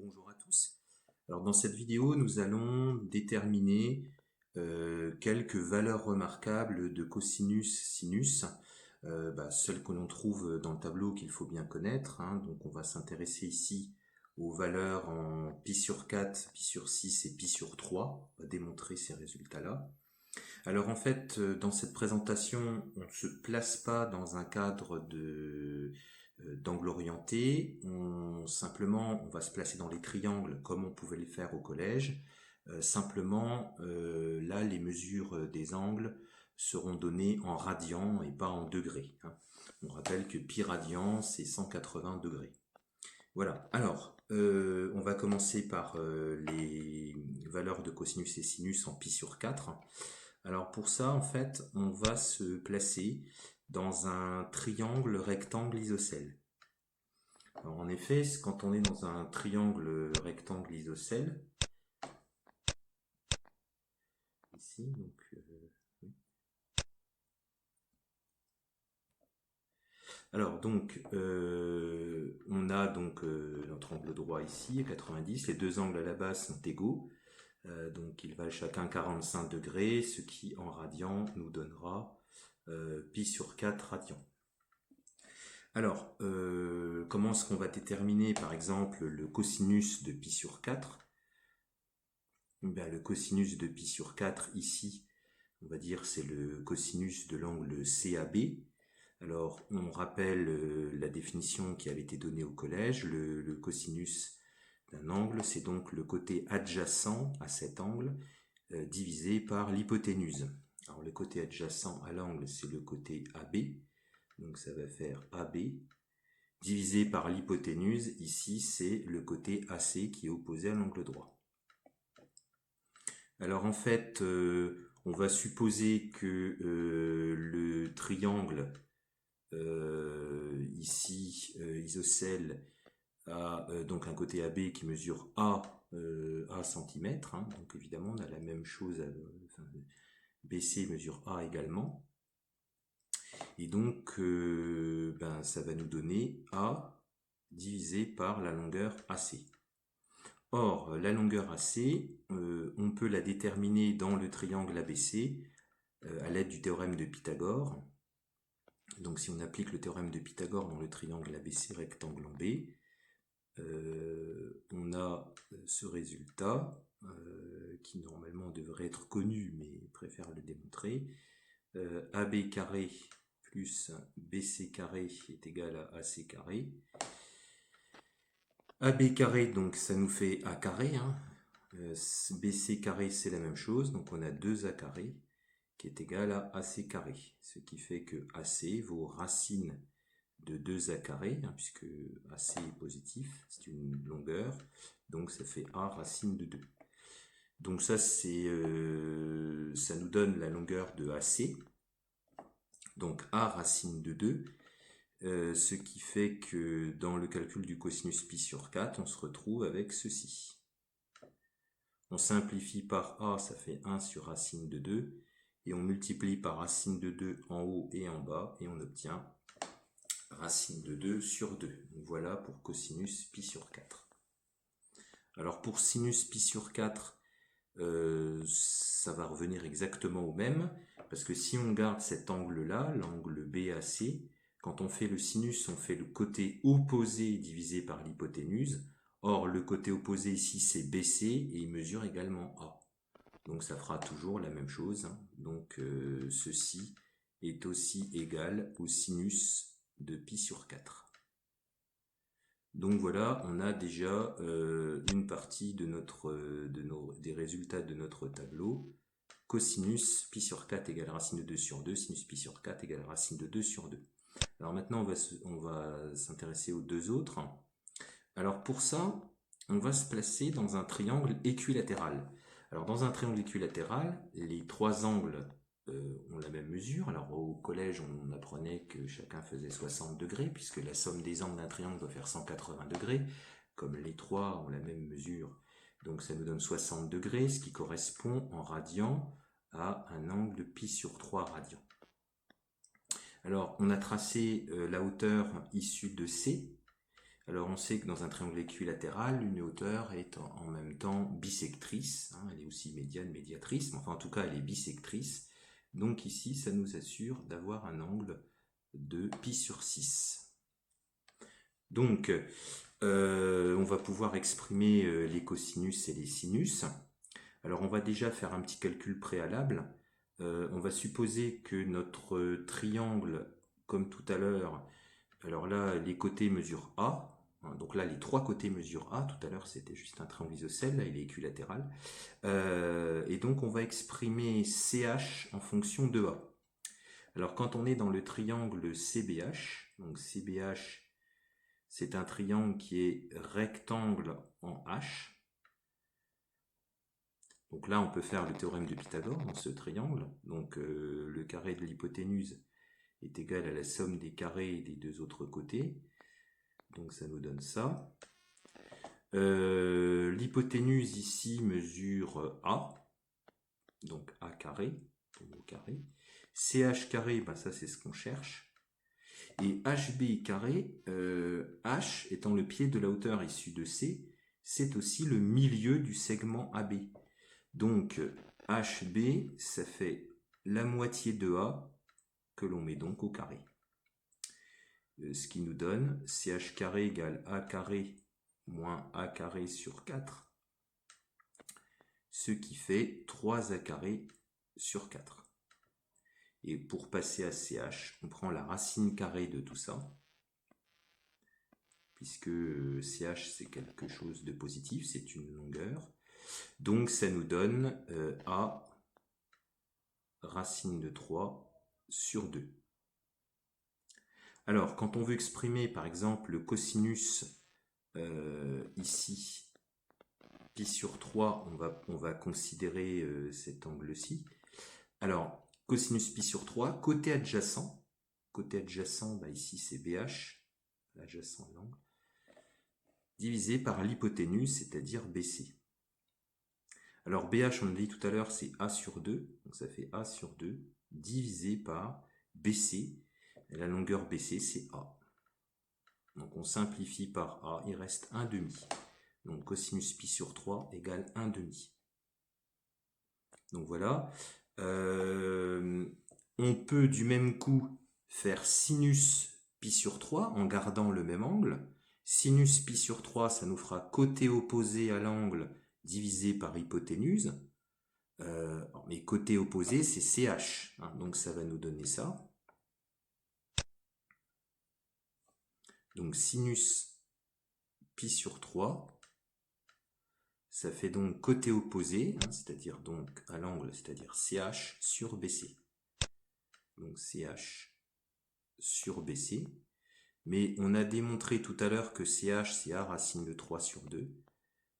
Bonjour à tous. Alors dans cette vidéo, nous allons déterminer quelques valeurs remarquables de cosinus sinus, celles que l'on trouve dans le tableau qu'il faut bien connaître, hein. Donc on va s'intéresser ici aux valeurs en pi sur 4, pi sur 6 et pi sur 3. On va démontrer ces résultats-là. Alors en fait, dans cette présentation, on ne se place pas dans un cadre d'angle orienté. Simplement, on va se placer dans les triangles comme on pouvait le faire au collège. Là, les mesures des angles seront données en radians et pas en degrés, hein. On rappelle que pi radian, c'est 180 degrés. Voilà. Alors, on va commencer par les valeurs de cosinus et sinus en pi sur 4. Alors pour ça, en fait, on va se placer dans un triangle rectangle isocèle. Alors en effet, quand on est dans un triangle rectangle isocèle, ici, oui. Alors donc, on a donc notre angle droit ici à 90, les deux angles à la base sont égaux, donc ils valent chacun 45 degrés, ce qui en radians nous donnera pi sur 4 radians. Alors, comment est-ce qu'on va déterminer par exemple le cosinus de pi sur 4? Le cosinus de pi sur 4 ici, on va dire c'est le cosinus de l'angle CAB. Alors, on rappelle la définition qui avait été donnée au collège. Le cosinus d'un angle, c'est donc le côté adjacent à cet angle divisé par l'hypoténuse. Alors, le côté adjacent à l'angle, c'est le côté AB. Donc, ça va faire AB divisé par l'hypoténuse. Ici, c'est le côté AC qui est opposé à l'angle droit. Alors, en fait, on va supposer que le triangle ici isocèle a donc un côté AB qui mesure A cm, hein. Donc évidemment on a la même chose, BC mesure A également, et donc ça va nous donner A divisé par la longueur AC. Or la longueur AC, on peut la déterminer dans le triangle ABC à l'aide du théorème de Pythagore. Donc si on applique le théorème de Pythagore dans le triangle ABC rectangle en B, on a ce résultat qui normalement devrait être connu, mais je préfère le démontrer. AB carré plus BC carré est égal à AC carré. AB carré, donc ça nous fait A carré, hein. BC carré, c'est la même chose, donc on a 2A carré qui est égal à AC carré, ce qui fait que AC vaut racine de 2A carré, hein, puisque AC est positif, c'est une longueur, donc ça fait A racine de 2. Donc ça, ça nous donne la longueur de AC, donc A racine de 2, ce qui fait que dans le calcul du cosinus pi sur 4, on se retrouve avec ceci. On simplifie par A, ça fait 1 sur racine de 2, et on multiplie par racine de 2 en haut et en bas, et on obtient racine de 2 sur 2. Donc voilà pour cosinus pi sur 4. Alors pour sinus pi sur 4, ça va revenir exactement au même, parce que si on garde cet angle-là, l'angle BAC, quand on fait le sinus, on fait le côté opposé divisé par l'hypoténuse. Or, le côté opposé ici, c'est BC, et il mesure également A. Donc ça fera toujours la même chose, hein. Donc ceci est aussi égal au sinus de pi sur 4. Donc voilà, on a déjà une partie de des résultats de notre tableau. Cosinus pi sur 4 égale racine de 2 sur 2, sinus pi sur 4 égale racine de 2 sur 2. Alors maintenant, on va s'intéresser aux deux autres. Alors pour ça, on va se placer dans un triangle équilatéral. Alors dans un triangle équilatéral, les trois angles ont la même mesure. Alors au collège, on apprenait que chacun faisait 60 degrés, puisque la somme des angles d'un triangle doit faire 180 degrés, comme les trois ont la même mesure. Donc ça nous donne 60 degrés, ce qui correspond en radians à un angle pi sur 3 radians. Alors on a tracé la hauteur issue de C. Alors on sait que dans un triangle équilatéral, une hauteur est en même temps bisectrice, hein, elle est aussi médiane, médiatrice, mais enfin en tout cas elle est bisectrice. Donc ici, ça nous assure d'avoir un angle de pi sur 6. Donc, on va pouvoir exprimer les cosinus et les sinus. Alors, on va déjà faire un petit calcul préalable. On va supposer que notre triangle, comme tout à l'heure, alors là, les côtés mesurent A. Donc là, les trois côtés mesurent A. Tout à l'heure, c'était juste un triangle isocèle. Là, il est équilatéral. Et donc, on va exprimer CH en fonction de A. Alors, quand on est dans le triangle CBH, donc CBH, c'est un triangle qui est rectangle en H. Donc là, on peut faire le théorème de Pythagore dans ce triangle. Donc le carré de l'hypoténuse est égal à la somme des carrés des deux autres côtés. Donc ça nous donne ça. L'hypoténuse ici mesure A. Donc A carré. CH carré, ben ça c'est ce qu'on cherche. Et HB carré, H étant le pied de la hauteur issue de C, c'est aussi le milieu du segment AB. Donc HB, ça fait la moitié de A que l'on met donc au carré. Ce qui nous donne CH carré égale A carré moins A carré sur 4, ce qui fait 3A carré sur 4. Et pour passer à CH, on prend la racine carrée de tout ça, puisque CH c'est quelque chose de positif, c'est une longueur. Donc ça nous donne A racine de 3 sur 2. Alors quand on veut exprimer par exemple le cosinus ici, pi sur 3, on va considérer cet angle-ci. Alors cosinus pi sur 3, côté adjacent, bah ici c'est BH, l'adjacent à l'angle, divisé par l'hypoténuse, c'est-à-dire BC. Alors BH, on l'a dit tout à l'heure, c'est A sur 2, donc ça fait A sur 2, divisé par BC, et la longueur BC, c'est A. Donc on simplifie par A, il reste 1 demi. Donc cosinus pi sur 3 égale 1 demi. Donc voilà. On peut du même coup faire sinus pi sur 3 en gardant le même angle. Sinus pi sur 3, ça nous fera côté opposé à l'angle divisé par hypoténuse. Mais côté opposé, c'est CH. Hein, donc ça va nous donner ça. Donc sinus pi sur 3, ça fait donc côté opposé, hein, c'est-à-dire donc à l'angle, c'est-à-dire CH sur BC. Donc CH sur BC. Mais on a démontré tout à l'heure que CH, c'est A racine de 3 sur 2.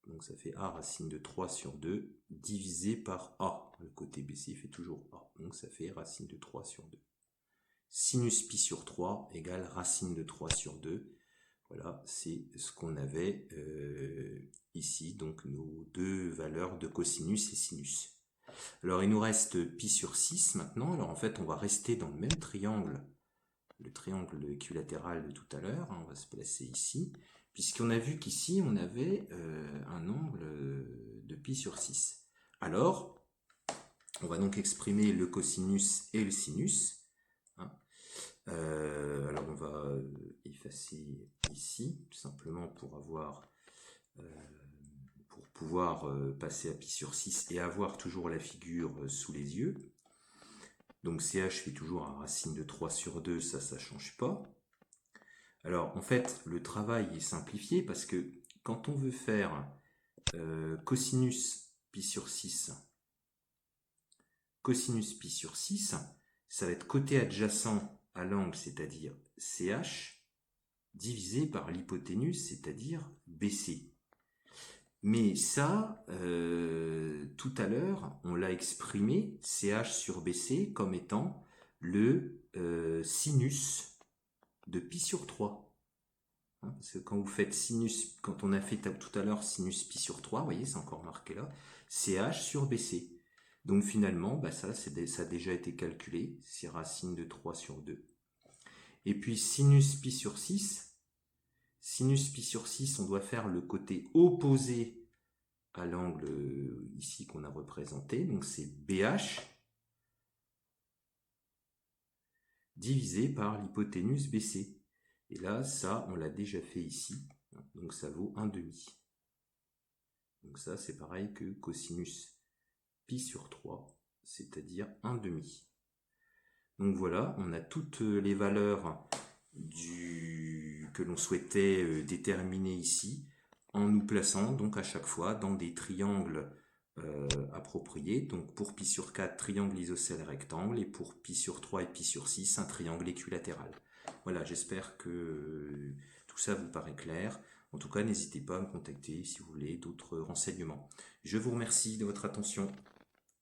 Donc ça fait A racine de 3 sur 2 divisé par A. Le côté BC fait toujours A. Donc ça fait racine de 3 sur 2. Sinus pi sur 3 égale racine de 3 sur 2. Voilà, c'est ce qu'on avait ici. Donc nos deux valeurs de cosinus et sinus. Alors il nous reste pi sur 6 maintenant. Alors en fait on va rester dans le même triangle. Le triangle équilatéral de tout à l'heure. On va se placer ici. Puisqu'on a vu qu'ici, on avait un angle de pi sur 6. Alors, on va donc exprimer le cosinus et le sinus. Hein. Alors, on va effacer ici, tout simplement pour avoir... pour pouvoir passer à pi sur 6 et avoir toujours la figure sous les yeux. Donc CH fait toujours un racine de 3 sur 2, ça ne change pas. Alors, en fait, le travail est simplifié parce que quand on veut faire cosinus pi sur 6, ça va être côté adjacent à l'angle, c'est-à-dire CH, divisé par l'hypoténuse, c'est-à-dire BC. Mais ça, tout à l'heure, on l'a exprimé, CH sur BC, comme étant le sinus de pi sur 3. Parce que quand vous faites sinus, quand on a fait tout à l'heure sinus pi sur 3, vous voyez, c'est encore marqué là, CH sur BC. Donc finalement, bah ça a déjà été calculé, c'est racine de 3 sur 2. Et puis sinus pi sur 6, Sinus pi sur 6, on doit faire le côté opposé à l'angle ici qu'on a représenté. Donc c'est BH divisé par l'hypoténuse BC. Et là, ça, on l'a déjà fait ici. Donc ça vaut 1/2. Donc ça, c'est pareil que cosinus pi sur 3, c'est-à-dire 1/2. Donc voilà, on a toutes les valeurs que l'on souhaitait déterminer ici, en nous plaçant donc à chaque fois dans des triangles appropriés. Donc pour pi sur 4, triangle isocèle rectangle, et pour pi sur 3 et pi sur 6, un triangle équilatéral. Voilà, j'espère que tout ça vous paraît clair. En tout cas, n'hésitez pas à me contacter si vous voulez d'autres renseignements. Je vous remercie de votre attention.